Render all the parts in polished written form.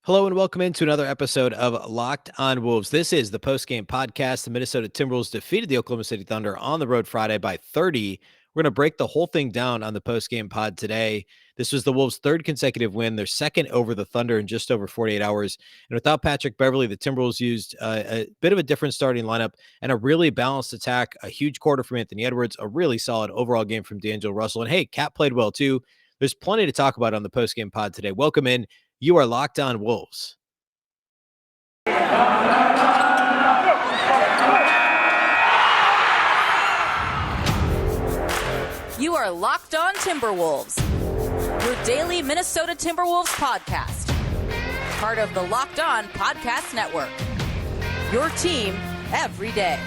Hello and welcome into another episode of Locked on Wolves. This is the post-game podcast. The Minnesota Timberwolves defeated the Oklahoma City Thunder on the road Friday by 30. We're going to break the whole thing down on the post-game pod today. This was the Wolves' third consecutive win, their second over the Thunder in just over 48 hours. And without Patrick Beverley, the Timberwolves used a bit of a different starting lineup and a really balanced attack, a huge quarter from Anthony Edwards, a really solid overall game from D'Angelo Russell. And hey, Cat played well too. There's plenty to talk about on the post-game pod today. Welcome in. You are Locked on Wolves. You are Locked on Timberwolves, your daily Minnesota Timberwolves podcast. Part of the Locked on Podcast Network. Your team every day.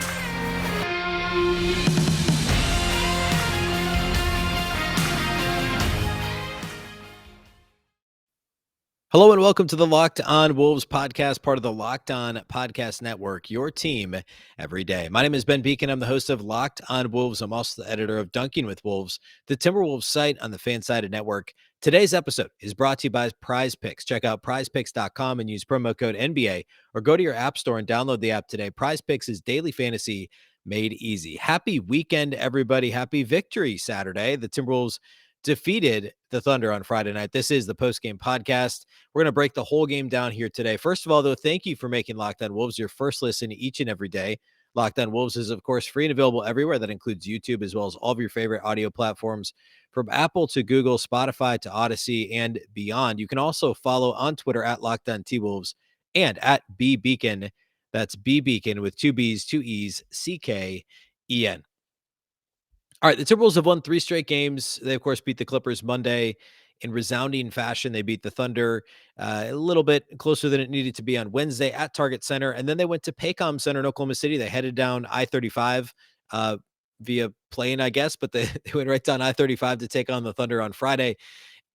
Hello and welcome to the Locked on Wolves podcast, part of the Locked on Podcast Network, your team every day. My name is Beecken. I'm the host of Locked on Wolves. I'm also the editor of Dunking with Wolves, the Timberwolves site on the Fansided Network. Today's episode is brought to you by Prize Picks. Check out prizepicks.com and use promo code NBA, or go to your app store and download the app today. Prize Picks is daily fantasy made easy. Happy weekend, everybody. Happy Victory Saturday. The Timberwolves defeated the Thunder on Friday night. This is the post-game podcast. We're going to break the whole game down here today. First of all, though, thank you for making Locked on Wolves your first listen each and every day. Locked on Wolves is, of course, free and available everywhere. That includes YouTube, as well as all of your favorite audio platforms, from Apple to Google, Spotify to Odyssey, and beyond. You can also follow on Twitter at Locked on T-Wolves and at Beecken. That's Beecken with two B's, two E's, C-K-E-N. All right, the Timberwolves have won 3 straight games. They, of course, beat the Clippers Monday in resounding fashion. They beat the Thunder a little bit closer than it needed to be on Wednesday at Target Center. And then they went to Paycom Center in Oklahoma City. They headed down I-35 via plane, I guess, but they went right down I-35 to take on the Thunder on Friday.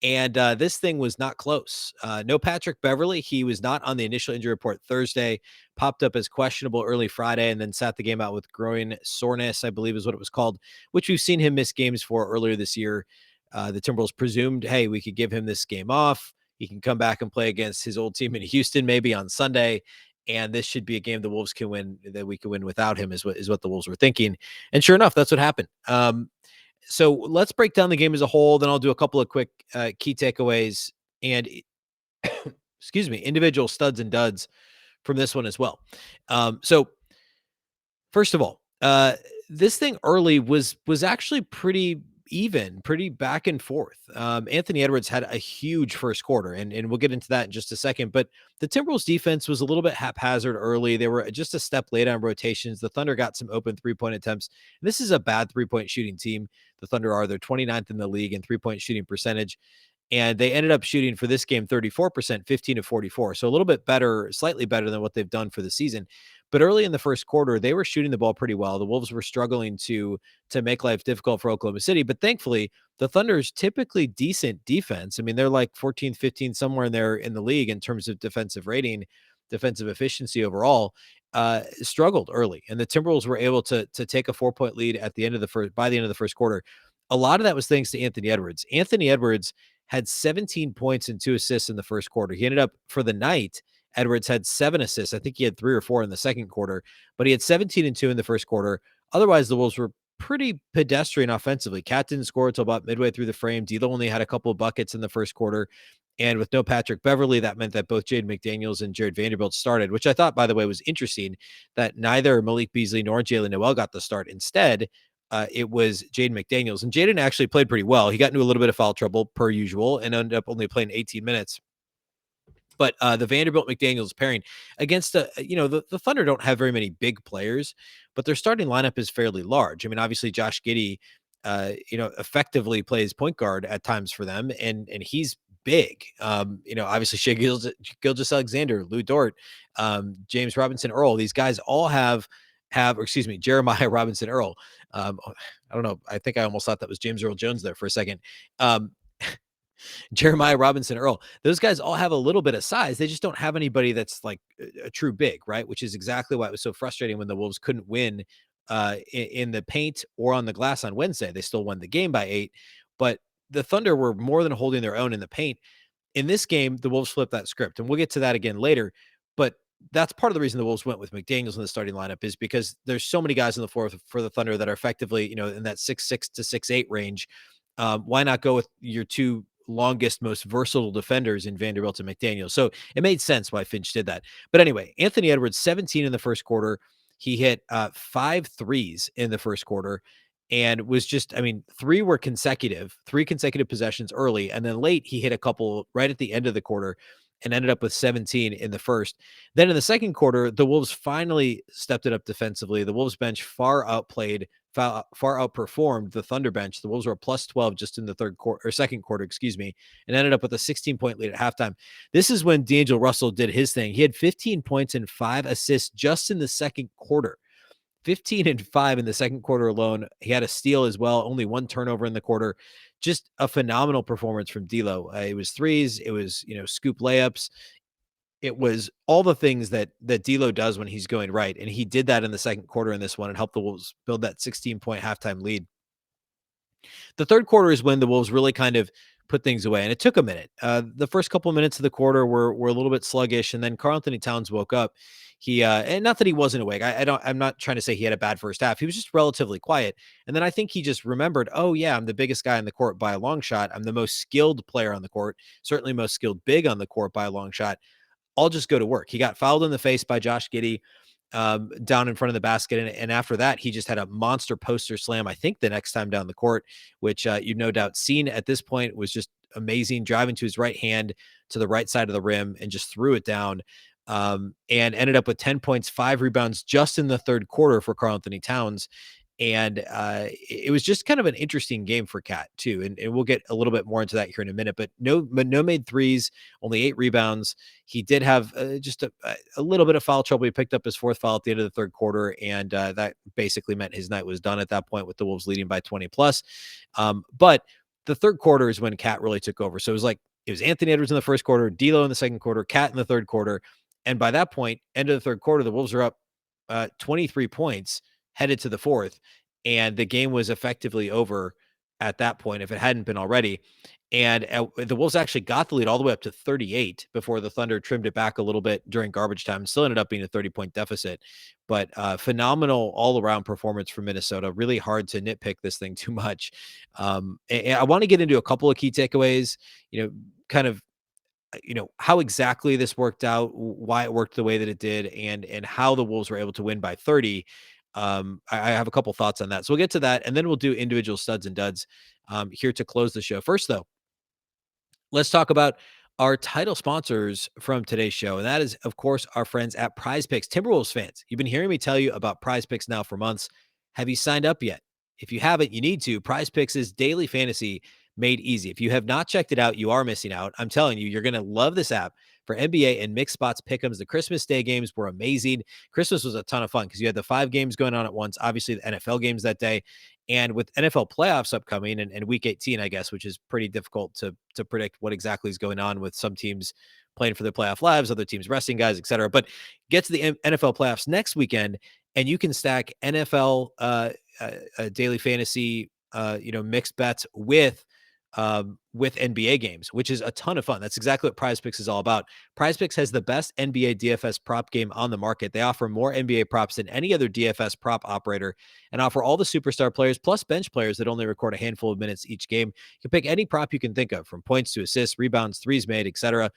And this thing was not close. No Patrick Beverley. He was not on the initial injury report Thursday, popped up as questionable early Friday, and then sat the game out with groin soreness, I believe is what it was called, which we've seen him miss games for earlier this year. The Timberwolves presumed, hey, we could give him this game off. He can come back and play against his old team in Houston maybe on Sunday. And this should be a game the Wolves can win, that we can win without him, is what the Wolves were thinking. And sure enough, that's what happened. So let's break down the game as a whole. Then I'll do a couple of quick key takeaways and, excuse me, individual studs and duds from this one as well. So first of all, this thing early was actually pretty even, pretty back and forth. Anthony Edwards had a huge first quarter, and we'll get into that in just a second. But the Timberwolves defense was a little bit haphazard early. They were just a step late on rotations. The Thunder got some open three-point attempts. And this is a bad three-point shooting team. The Thunder are. They're 29th in the league in three-point shooting percentage. And they ended up shooting for this game 34%, 15 to 44. So a little bit better, slightly better than what they've done for the season. But early in the first quarter, they were shooting the ball pretty well. The Wolves were struggling to make life difficult for Oklahoma City. But thankfully, the Thunder's typically decent defense. I mean, they're like 14, 15, somewhere in there in the league in terms of defensive rating, defensive efficiency overall, struggled early. And the Timberwolves were able to take a 4-point lead by the end of the first quarter. A lot of that was thanks to Anthony Edwards. Anthony Edwards had 17 points and 2 assists in the first quarter. He ended up, for the night, Edwards had 7 assists. I think he had 3 or 4 in the second quarter, but he had 17 and 2 in the first quarter. Otherwise, the Wolves were pretty pedestrian offensively. Cat didn't score until about midway through the frame. D'Lo only had a couple of buckets in the first quarter. And with no Patrick Beverley, that meant that both Jaden McDaniels and Jared Vanderbilt started, which I thought, by the way, was interesting, that neither Malik Beasley nor Jalen Noel got the start. Instead, it was Jaden McDaniels. And Jaden actually played pretty well. He got into a little bit of foul trouble, per usual, and ended up only playing 18 minutes. But the Vanderbilt McDaniels pairing against the Thunder don't have very many big players, but their starting lineup is fairly large. I mean, obviously Josh Giddey, effectively plays point guard at times for them, and he's big. Obviously Shai Gilgeous-Alexander, Lou Dort, James Robinson Earl. These guys all have Jeremiah Robinson Earl. I don't know. I think I almost thought that was James Earl Jones there for a second. Jeremiah Robinson Earl. Those guys all have a little bit of size. They just don't have anybody that's like a true big, right? Which is exactly why it was so frustrating when the Wolves couldn't win in the paint or on the glass on Wednesday. They still won the game by 8, but the Thunder were more than holding their own in the paint. In this game, the Wolves flipped that script, and we'll get to that again later. But that's part of the reason the Wolves went with McDaniels in the starting lineup, is because there's so many guys on the floor for the Thunder that are effectively, in that 6'6" to 6'8" range. Why not go with your two longest, most versatile defenders in Vanderbilt and McDaniels? So it made sense why Finch did that. But anyway, Anthony Edwards, 17 in the first quarter. He hit 5 threes in the first quarter, and was just, three consecutive possessions early. And then late, he hit a couple right at the end of the quarter and ended up with 17 in the first. Then in the second quarter, the Wolves finally stepped it up defensively. The Wolves bench far outperformed the Thunder bench. The Wolves were a plus 12 just in the second quarter, and ended up with a 16-point lead at halftime. This is when D'Angelo Russell did his thing. He had 15 points and 5 assists just in the second quarter. 15 and 5 in the second quarter alone. He had a steal as well, only one turnover in the quarter. Just a phenomenal performance from D'Lo. It was threes, it was, scoop layups. It was all the things that D'Lo does when he's going right, and he did that in the second quarter in this one and helped the Wolves build that 16-point halftime lead. The third quarter is when the Wolves really kind of put things away, and it took a minute. The first couple of minutes of the quarter were a little bit sluggish, and then Karl-Anthony Towns woke up. He and not that he wasn't awake. I'm not trying to say he had a bad first half. He was just relatively quiet, and then I think he just remembered, oh yeah, I'm the biggest guy on the court by a long shot. I'm the most skilled player on the court, certainly most skilled big on the court by a long shot. I'll just go to work. He got fouled in the face by Josh Giddey down in front of the basket. And after that, he just had a monster poster slam, I think the next time down the court, which you've no doubt seen at this point, was just amazing, driving to his right hand to the right side of the rim and just threw it down, and ended up with 10 points, 5 rebounds just in the third quarter for Karl-Anthony Towns. And it was just kind of an interesting game for Cat too. And we'll get a little bit more into that here in a minute, but no made threes, only 8 rebounds. He did have just a little bit of foul trouble. He picked up his 4th foul at the end of the third quarter. And that basically meant his night was done at that point, with the Wolves leading by 20 plus. But the third quarter is when Cat really took over. So it was Anthony Edwards in the first quarter, D'Lo in the second quarter, Cat in the third quarter. And by that point, end of the third quarter, the Wolves are up 23 points headed to the fourth, and the game was effectively over at that point if it hadn't been already. And the Wolves actually got the lead all the way up to 38 before the Thunder trimmed it back a little bit during garbage time. Still ended up being a 30-point deficit, but phenomenal all-around performance from Minnesota. Really hard to nitpick this thing too much. And I want to get into a couple of key takeaways, how exactly this worked out, why it worked the way that it did, and how the Wolves were able to win by 30. I have a couple thoughts on that. So we'll get to that, and then we'll do individual studs and duds here to close the show. First, though, let's talk about our title sponsors from today's show, and that is, of course, our friends at Prize Picks. Timberwolves fans, you've been hearing me tell you about Prize Picks now for months. Have you signed up yet? If you haven't, you need to. Prize Picks is daily fantasy made easy. If you have not checked it out, you are missing out. I'm telling you, you're going to love this app. For NBA and mixed spots pick'ems, the Christmas Day games were amazing. Christmas was a ton of fun because you had the 5 games going on at once. Obviously, the NFL games that day, and with NFL playoffs upcoming and Week 18, I guess, which is pretty difficult to predict what exactly is going on with some teams playing for their playoff lives, other teams resting guys, etc. But get to the NFL playoffs next weekend, and you can stack NFL daily fantasy, mixed bets with NBA games, which is a ton of fun. That's exactly what Prize Picks is all about. Prize Picks has the best NBA DFS prop game on the market. They offer more NBA props than any other DFS prop operator, and offer all the superstar players plus bench players that only record a handful of minutes each game. You can pick any prop you can think of, from points to assists, rebounds, threes made, etc.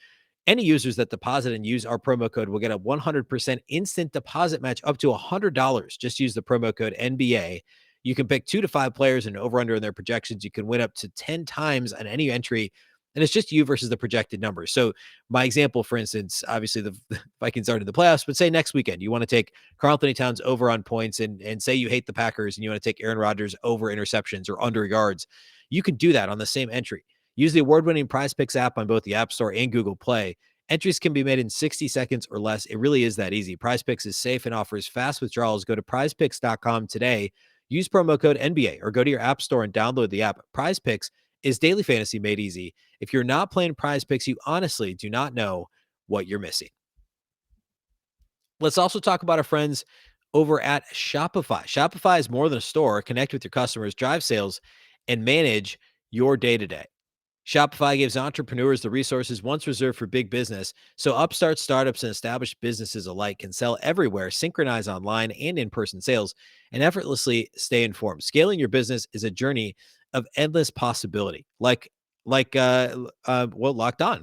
Any users that deposit and use our promo code will get a 100% instant deposit match up to $100. Just use the promo code NBA. You can pick 2 to 5 players and over-under in their projections. You can win up to 10 times on any entry, and it's just you versus the projected numbers. So my example, for instance, obviously the Vikings aren't in the playoffs, but say next weekend you want to take Karl-Anthony Towns over on points, and say you hate the Packers and you want to take Aaron Rodgers over interceptions or under yards. You can do that on the same entry. Use the award-winning Prize Picks app on both the App Store and Google Play. Entries can be made in 60 seconds or less. It really is that easy. Prize Picks is safe and offers fast withdrawals. Go to prizepicks.com today. Use promo code NBA or go to your app store and download the app. Prize Picks is daily fantasy made easy. If you're not playing Prize Picks, you honestly do not know what you're missing. Let's also talk about our friends over at Shopify. Shopify is more than a store. Connect with your customers, drive sales, and manage your day-to-day. Shopify gives entrepreneurs the resources once reserved for big business, so upstart startups and established businesses alike can sell everywhere, synchronize online and in-person sales, and effortlessly stay informed. Scaling your business is a journey of endless possibility. Locked On,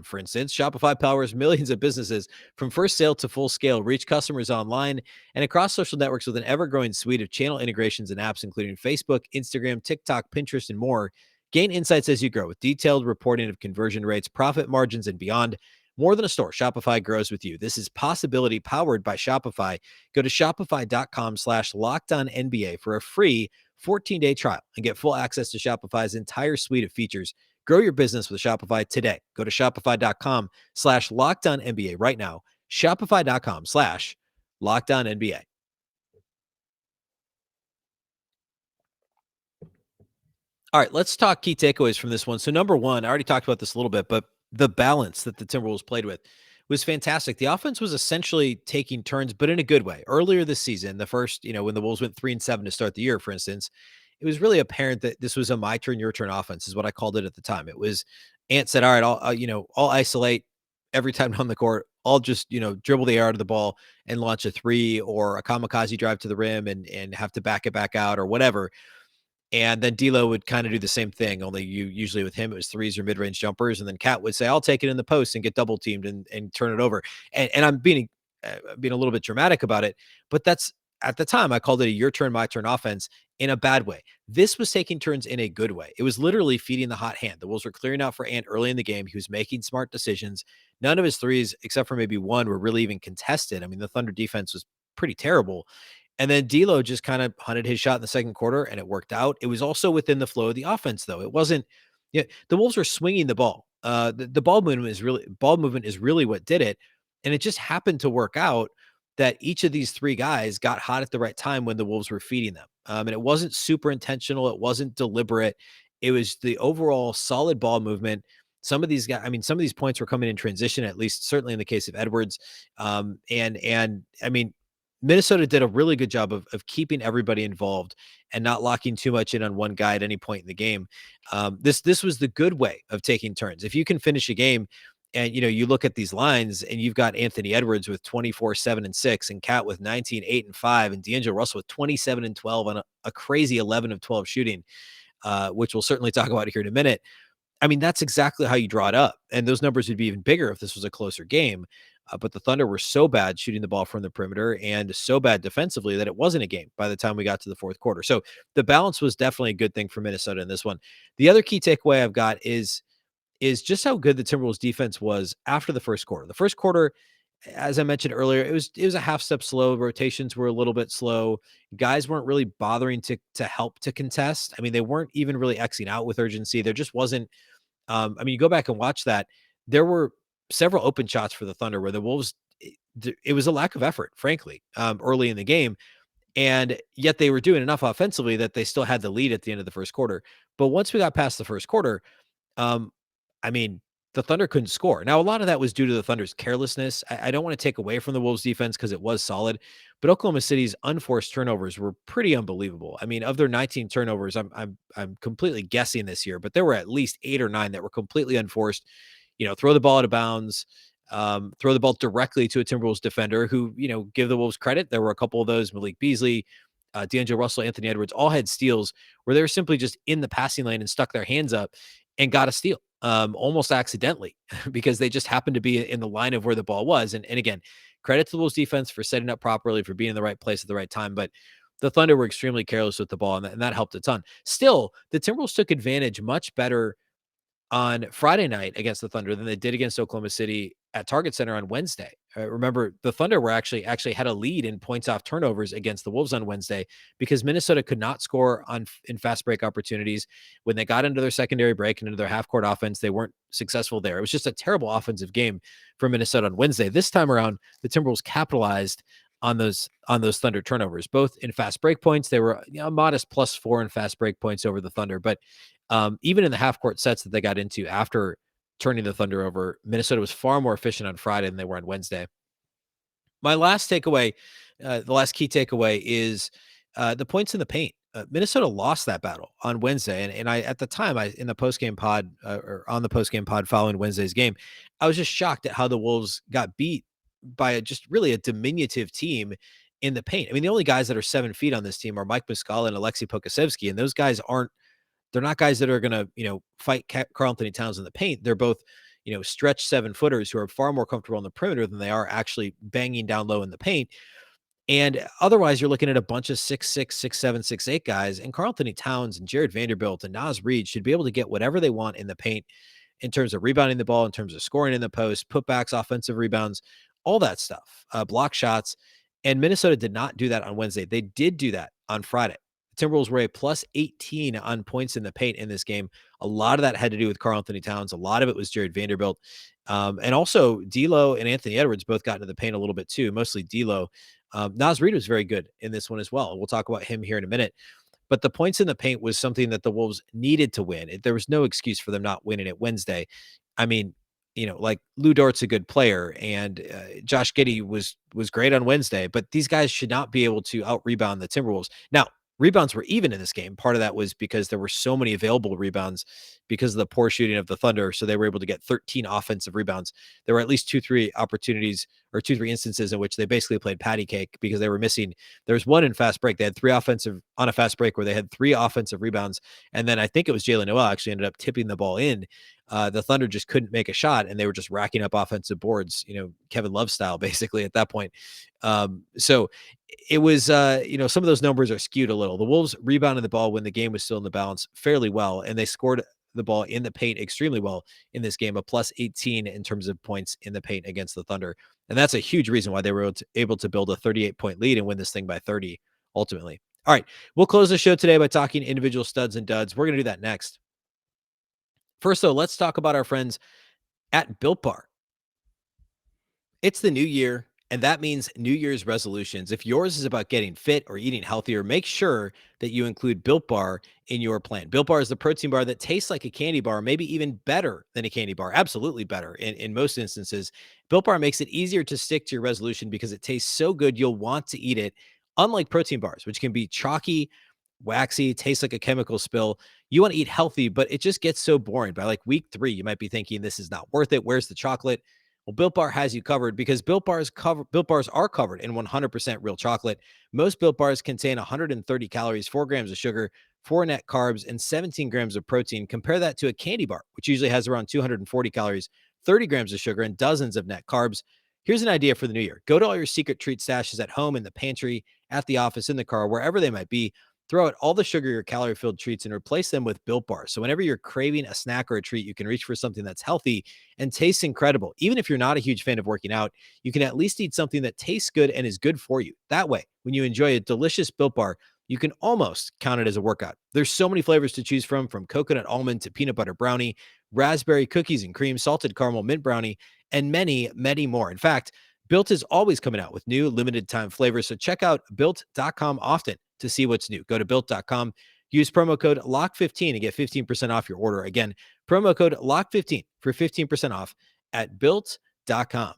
for instance, Shopify powers millions of businesses from first sale to full scale, reach customers online and across social networks with an ever-growing suite of channel integrations and apps, including Facebook, Instagram, TikTok, Pinterest, and more. Gain insights as you grow with detailed reporting of conversion rates, profit margins, and beyond. More than a store, Shopify grows with you. This is possibility powered by Shopify. Go to shopify.com/lockedonnba for a free 14-day trial and get full access to Shopify's entire suite of features. Grow your business with Shopify today. Go to shopify.com/lockedonnba right now. Shopify.com/lockedonnba. All right, let's talk key takeaways from this one. So number one, I already talked about this a little bit, but the balance that the Timberwolves played with was fantastic. The offense was essentially taking turns, but in a good way. Earlier this season, the first, when the Wolves went 3-7 to start the year, for instance, it was really apparent that this was a my turn, your turn offense, is what I called it at the time. It was Ant said, all right, I'll isolate every time down the court. I'll just, dribble the air out of the ball and launch a three or a kamikaze drive to the rim and have to back it back out or whatever. And then D'Lo would kind of do the same thing, only usually with him, it was threes or mid-range jumpers. And then Cat would say, I'll take it in the post and get double teamed and turn it over. And I'm being a little bit dramatic about it, but that's at the time I called it a your turn, my turn offense in a bad way. This was taking turns in a good way. It was literally feeding the hot hand. The Wolves were clearing out for Ant early in the game. He was making smart decisions. None of his threes, except for maybe one, were really even contested. I mean, the Thunder defense was pretty terrible. And then D'Lo just kind of hunted his shot in the second quarter, and it worked out. It was also within the flow of the offense, though. It wasn't. Yeah, the Wolves were swinging the ball. The ball movement is really what did it, and it just happened to work out that each of these three guys got hot at the right time when the Wolves were feeding them. And it wasn't super intentional. It wasn't deliberate. It was the overall solid ball movement. Some of these guys, I mean, some of these points were coming in transition, at least certainly in the case of Edwards. And I mean, Minnesota did a really good job of keeping everybody involved and not locking too much in on one guy at any point in the game. This was the good way of taking turns. If you can finish a game and you look at these lines and you've got Anthony Edwards with 24, 7, and 6, and Cat with 19, 8, and 5, and D'Angelo Russell with 27 and 12 on a crazy 11 of 12 shooting, which we'll certainly talk about here in a minute. I mean, that's exactly how you draw it up. And those numbers would be even bigger if this was a closer game. But the Thunder were so bad shooting the ball from the perimeter and so bad defensively that it wasn't a game by the time we got to the fourth quarter. So the balance was definitely a good thing for Minnesota in this one. The other key takeaway I've got is just how good the Timberwolves defense was after the first quarter. The first quarter, as I mentioned earlier, it was a half step slow. Rotations were a little bit slow. Guys weren't really bothering to help to contest. I mean, they weren't even really Xing out with urgency. There just wasn't. I mean, you go back and watch that. There were several open shots for the Thunder where the Wolves, it was a lack of effort, frankly, early in the game. And yet they were doing enough offensively that they still had the lead at the end of the first quarter. But once we got past the first quarter, um, I mean, the Thunder couldn't score. Now, a lot of that was due to the Thunder's carelessness. I don't want to take away from the Wolves defense because it was solid, but Oklahoma City's unforced turnovers were pretty unbelievable. I mean, of their 19 turnovers, I'm completely guessing this year, but there were at least 8 or 9 that were completely unforced. Throw the ball out of bounds, throw the ball directly to a Timberwolves defender who, give the Wolves credit. There were a couple of those. Malik Beasley, D'Angelo Russell, Anthony Edwards all had steals where they were simply just in the passing lane and stuck their hands up and got a steal. Almost accidentally because they just happened to be in the line of where the ball was. And again, credit to the Wolves defense for setting up properly, for being in the right place at the right time. But the Thunder were extremely careless with the ball, and that helped a ton. Still, the Timberwolves took advantage much better on Friday night against the Thunder than they did against Oklahoma City at Target Center on Wednesday. Remember, the Thunder were actually had a lead in points off turnovers against the Wolves on Wednesday because Minnesota could not score in fast break opportunities. When they got into their secondary break and into their half court offense, they weren't successful there. It was just a terrible offensive game for Minnesota on Wednesday. This time around, the Timberwolves capitalized on those Thunder turnovers, both in fast break points. They were a modest +4 in fast break points over the Thunder, but even in the half court sets that they got into after turning the Thunder over, Minnesota was far more efficient on Friday than they were on Wednesday. My last takeaway, the last key takeaway is the points in the paint. Minnesota lost that battle on Wednesday, and I at the time in the postgame pod or on the postgame pod following Wednesday's game, I was just shocked at how the Wolves got beat by just really a diminutive team in the paint. I mean, the only guys that are 7 feet on this team are Mike Muscala and Alexei Pokasevsky, and those guys aren't. They're not guys that are going to fight Karl-Anthony Towns in the paint. They're both stretch 7-footers who are far more comfortable on the perimeter than they are actually banging down low in the paint. And otherwise, you're looking at a bunch of 6'6", 6'7", 6'8" guys, and Karl-Anthony Towns and Jared Vanderbilt and Naz Reid should be able to get whatever they want in the paint in terms of rebounding the ball, in terms of scoring in the post, putbacks, offensive rebounds, all that stuff, block shots. And Minnesota did not do that on Wednesday. They did do that on Friday. The Timberwolves were a plus 18 on points in the paint in this game. A lot of that had to do with Karl-Anthony Towns. A lot of it was Jared Vanderbilt. And also D'Lo and Anthony Edwards both got into the paint a little bit too, mostly D'Lo. Naz Reid was very good in this one as well. We'll talk about him here in a minute. But the points in the paint was something that the Wolves needed to win. There was no excuse for them not winning it Wednesday. I mean, like Lou Dort's a good player, and Josh Giddey was great on Wednesday, but these guys should not be able to out-rebound the Timberwolves. Now, rebounds were even in this game. Part of that was because there were so many available rebounds because of the poor shooting of the Thunder, so they were able to get 13 offensive rebounds. There were at least 2-3 opportunities or 2-3 instances in which they basically played patty cake because they were missing. There was one in fast break. They had 3 offensive on a fast break where they had 3 offensive rebounds, and then I think it was Jalen Noel actually ended up tipping the ball in. The Thunder just couldn't make a shot, and they were just racking up offensive boards, Kevin Love style, basically at that point. So it was, some of those numbers are skewed a little. The Wolves rebounded the ball when the game was still in the balance fairly well, and they scored the ball in the paint extremely well in this game, a plus 18 in terms of points in the paint against the Thunder. And that's a huge reason why they were able to build a 38-point lead and win this thing by 30 ultimately. All right, we'll close the show today by talking individual studs and duds. We're going to do that next. First, though, let's talk about our friends at Built Bar. It's the new year, and that means New Year's resolutions. If yours is about getting fit or eating healthier, make sure that you include Built Bar in your plan. Built Bar is the protein bar that tastes like a candy bar, maybe even better than a candy bar, absolutely better in most instances. Built Bar makes it easier to stick to your resolution because it tastes so good you'll want to eat it, unlike protein bars, which can be chalky, waxy, tastes like a chemical spill. You want to eat healthy, but it just gets so boring. By like week 3, you might be thinking this is not worth it. Where's the chocolate? Well, Built Bar has you covered because Built Bars are covered in 100% real chocolate. Most Built Bars contain 130 calories, 4 grams of sugar, 4 net carbs, and 17 grams of protein. Compare that to a candy bar, which usually has around 240 calories, 30 grams of sugar, and dozens of net carbs. Here's an idea for the new year. Go to all your secret treat stashes at home, in the pantry, at the office, in the car, wherever they might be. Throw out all the sugar or calorie-filled treats and replace them with Built Bars. So whenever you're craving a snack or a treat, you can reach for something that's healthy and tastes incredible. Even if you're not a huge fan of working out, you can at least eat something that tastes good and is good for you. That way, when you enjoy a delicious Built Bar, you can almost count it as a workout. There's so many flavors to choose from coconut almond to peanut butter brownie, raspberry cookies and cream, salted caramel mint brownie, and many, many more. In fact, Built is always coming out with new limited time flavors. So check out Built.com often to see what's new. Go to Built.com, use promo code LOCK15 to get 15% off your order. Again, promo code LOCK15 for 15% off at Built.com.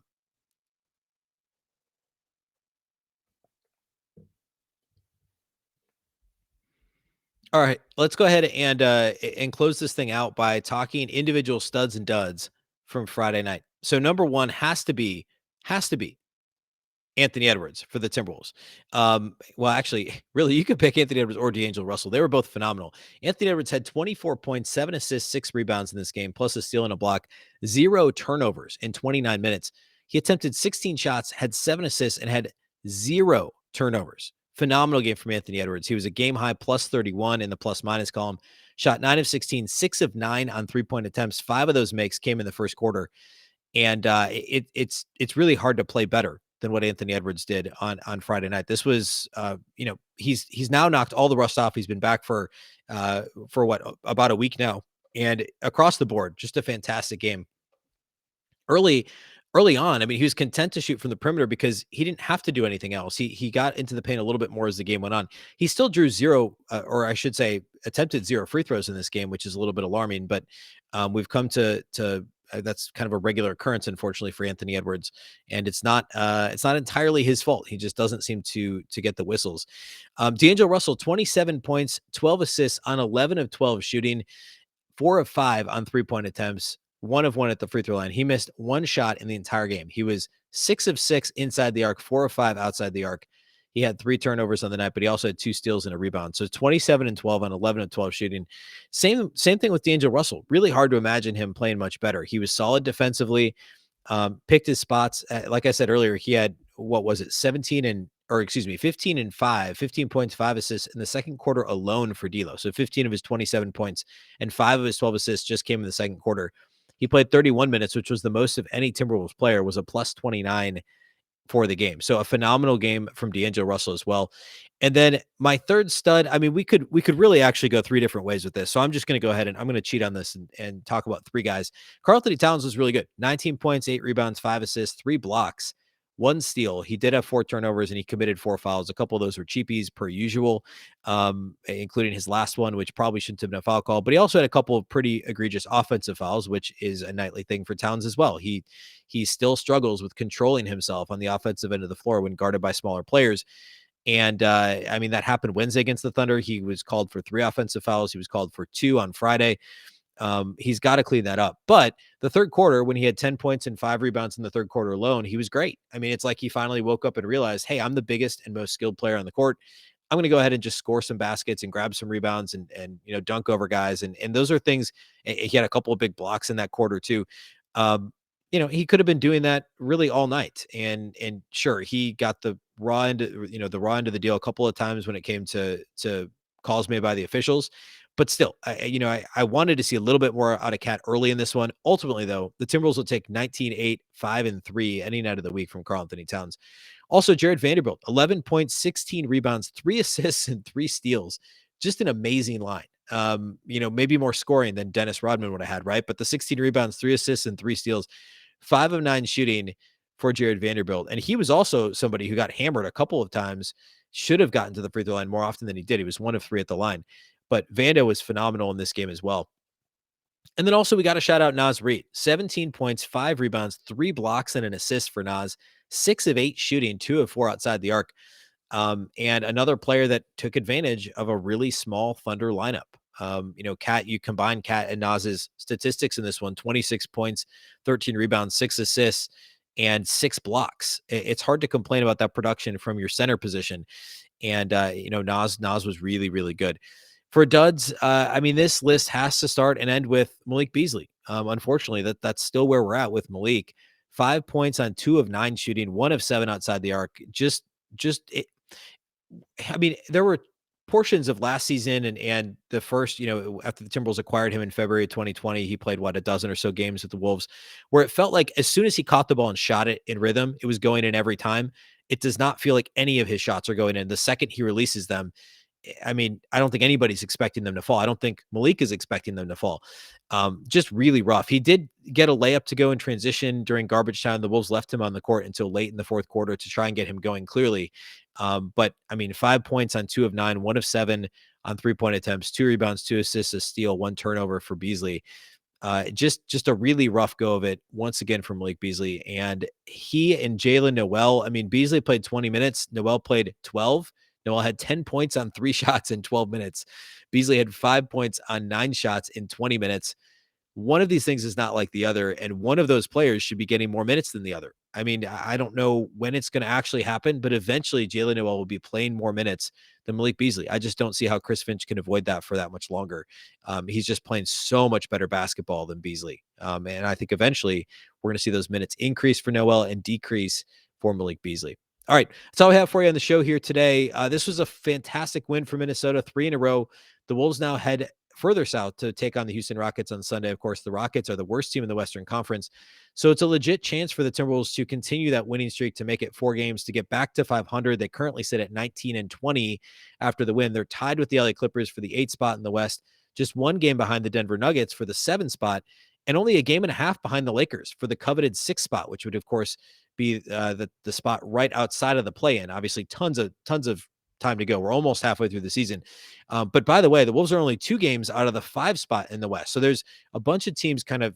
All right, let's go ahead and close this thing out by talking individual studs and duds from Friday night. So number one has to be Anthony Edwards for the Timberwolves. Well, actually, really, you could pick Anthony Edwards or D'Angelo Russell. They were both phenomenal. Anthony Edwards had 24 points, 7 assists, 6 rebounds in this game, plus a steal and a block, 0 turnovers in 29 minutes. He attempted 16 shots, had 7 assists, and had 0 turnovers. Phenomenal game from Anthony Edwards. He was a game-high plus 31 in the plus-minus column. Shot 9 of 16, 6 of 9 on three-point attempts. 5 of those makes came in the first quarter. And it's really hard to play better than what Anthony Edwards did on Friday night. This was, he's now knocked all the rust off. He's been back for what, about a week now, and across the board, just a fantastic game. Early on, I mean, he was content to shoot from the perimeter because he didn't have to do anything else. He got into the paint a little bit more as the game went on. He still drew 0, or I should say, attempted 0 free throws in this game, which is a little bit alarming. But we've come to that's kind of a regular occurrence, unfortunately, for Anthony Edwards. And it's not entirely his fault. He just doesn't seem to get the whistles. D'Angelo Russell, 27 points, 12 assists on 11 of 12 shooting, 4 of 5 on 3-point attempts, 1 of 1 at the free throw line. He missed one shot in the entire game. He was 6 of 6 inside the arc, 4 of 5 outside the arc. He had 3 turnovers on the night, but he also had 2 steals and a rebound. So 27 and 12 on 11 of 12 shooting. Same thing with D'Angelo Russell. Really hard to imagine him playing much better. He was solid defensively, picked his spots. Like I said earlier, he had, what was it, 15 and 5, 15 points, 5 assists in the second quarter alone for D'Lo. So 15 of his 27 points and 5 of his 12 assists just came in the second quarter. He played 31 minutes, which was the most of any Timberwolves player, was a plus 29 for the game. So a phenomenal game from D'Angelo Russell as well. And then my third stud, I mean, we could really actually go 3 different ways with this. So I'm just going to go ahead and I'm going to cheat on this and talk about 3 guys. Karl-Anthony Towns was really good. 19 points, 8 rebounds, 5 assists, 3 blocks, 1 steal. He did have 4 turnovers and he committed 4 fouls. A couple of those were cheapies per usual, including his last one, which probably shouldn't have been a foul call. But he also had a couple of pretty egregious offensive fouls, which is a nightly thing for Towns as well. He still struggles with controlling himself on the offensive end of the floor when guarded by smaller players. And I mean, that happened Wednesday against the Thunder. He was called for 3 offensive fouls. He was called for 2 on Friday. He's got to clean that up. But the third quarter, when he had 10 points and 5 rebounds in the third quarter alone, he was great. I mean, it's like he finally woke up and realized, hey, I'm the biggest and most skilled player on the court. I'm going to go ahead and just score some baskets and grab some rebounds and dunk over guys. And those are things. He had a couple of big blocks in that quarter too. He could have been doing that really all night. And sure, he got the raw end of the deal a couple of times when it came to calls made by the officials. But still, I wanted to see a little bit more out of Cat early in this one. Ultimately, though, the Timberwolves will take 19-8, 5-3 any night of the week from Karl-Anthony Towns. Also, Jared Vanderbilt, 11 points, 16 rebounds, 3 assists, and 3 steals. Just an amazing line. Maybe more scoring than Dennis Rodman would have had, right? But the 16 rebounds, 3 assists, and 3 steals, 5 of 9 shooting for Jared Vanderbilt. And he was also somebody who got hammered a couple of times, should have gotten to the free throw line more often than he did. He was 1 of 3 at the line. But Vando was phenomenal in this game as well. And then also we got to shout out Naz Reid. 17 points, 5 rebounds, 3 blocks, and an assist for Naz. 6 of 8 shooting, 2 of 4 outside the arc. And another player that took advantage of a really small Thunder lineup. You combine Cat and Naz's statistics in this one: 26 points, 13 rebounds, 6 assists, and 6 blocks. It's hard to complain about that production from your center position. And, Naz was really, really good. For duds, this list has to start and end with Malik Beasley. Unfortunately, that's still where we're at with Malik. 5 points on 2 of 9 shooting, 1 of 7 outside the arc. There were portions of last season and the first, after the Timberwolves acquired him in February of 2020, he played a dozen or so games with the Wolves, where it felt like as soon as he caught the ball and shot it in rhythm, it was going in every time. It does not feel like any of his shots are going in. The second he releases them, I don't think anybody's expecting them to fall. I don't think Malik is expecting them to fall. Just really rough. He did get a layup to go in transition during garbage time. The Wolves left him on the court until late in the fourth quarter to try and get him going clearly. But 5 points on 2 of 9, 1 of 7 on 3-point attempts, 2 rebounds, 2 assists, a steal, 1 turnover for Beasley. Just a really rough go of it once again for Malik Beasley. And he and Jalen Noel, Beasley played 20 minutes. Noel played 12. Noel had 10 points on 3 shots in 12 minutes. Beasley had 5 points on 9 shots in 20 minutes. One of these things is not like the other, and one of those players should be getting more minutes than the other. I don't know when it's going to actually happen, but eventually Jalen Noel will be playing more minutes than Malik Beasley. I just don't see how Chris Finch can avoid that for that much longer. He's just playing so much better basketball than Beasley. And I think eventually we're going to see those minutes increase for Noel and decrease for Malik Beasley. All right, that's all I have for you on the show here today. This was a fantastic win for Minnesota, 3 in a row. The Wolves now head further south to take on the Houston Rockets on Sunday. Of course, the Rockets are the worst team in the Western Conference. So it's a legit chance for the Timberwolves to continue that winning streak, to make it 4 games, to get back to 500. They currently sit at 19-20 after the win. They're tied with the LA Clippers for the 8th spot in the West, just 1 game behind the Denver Nuggets for the 7th spot, and only a game and a half behind the Lakers for the coveted 6th spot, which would, of course, be the spot right outside of the play-in. Obviously, tons of time to go. We're almost halfway through the season. But by the way, the Wolves are only 2 games out of the 5 spot in the West. So there's a bunch of teams kind of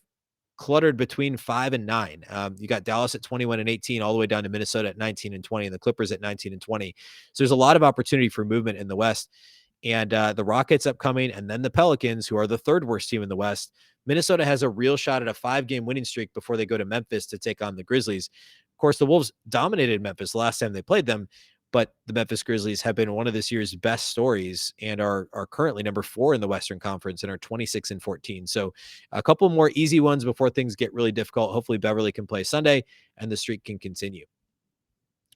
cluttered between 5 and 9. You got Dallas at 21 and 18, all the way down to Minnesota at 19 and 20, and the Clippers at 19 and 20. So there's a lot of opportunity for movement in the West. And the Rockets upcoming, and then the Pelicans, who are the third worst team in the West. Minnesota has a real shot at a 5-game winning streak before they go to Memphis to take on the Grizzlies. Of course, the Wolves dominated Memphis the last time they played them, but the Memphis Grizzlies have been one of this year's best stories and are currently number 4 in the Western Conference and are 26 and 14. So a couple more easy ones before things get really difficult. Hopefully Beverly can play Sunday and the streak can continue.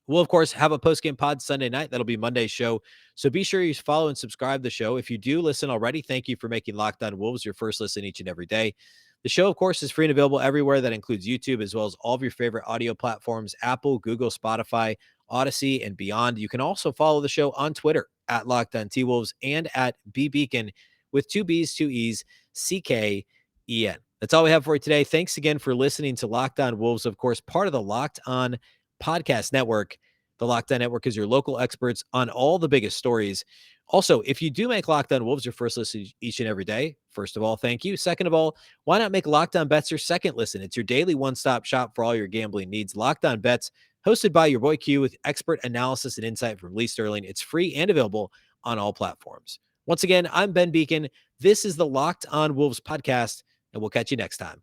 We'll, of course, have a post-game pod Sunday night. That'll be Monday's show. So be sure you follow and subscribe to the show. If you do listen already, thank you for making Locked On Wolves your first listen each and every day. The show, of course, is free and available everywhere. That includes YouTube, as well as all of your favorite audio platforms, Apple, Google, Spotify, Odyssey, and beyond. You can also follow the show on Twitter at Locked On T-Wolves and at Beecken with 2 B's, 2 E's, CKEN. That's all we have for you today. Thanks again for listening to Locked On Wolves, of course, part of the Locked On Podcast Network. The Locked On Network is your local experts on all the biggest stories. Also, if you do make Locked On Wolves your first listen each and every day, first of all, thank you. Second of all, why not make Locked On Bets your second listen? It's your daily one-stop shop for all your gambling needs. Locked On Bets, hosted by your boy Q with expert analysis and insight from Lee Sterling. It's free and available on all platforms. Once again, I'm Ben Beecken. This is the Locked On Wolves podcast, and we'll catch you next time.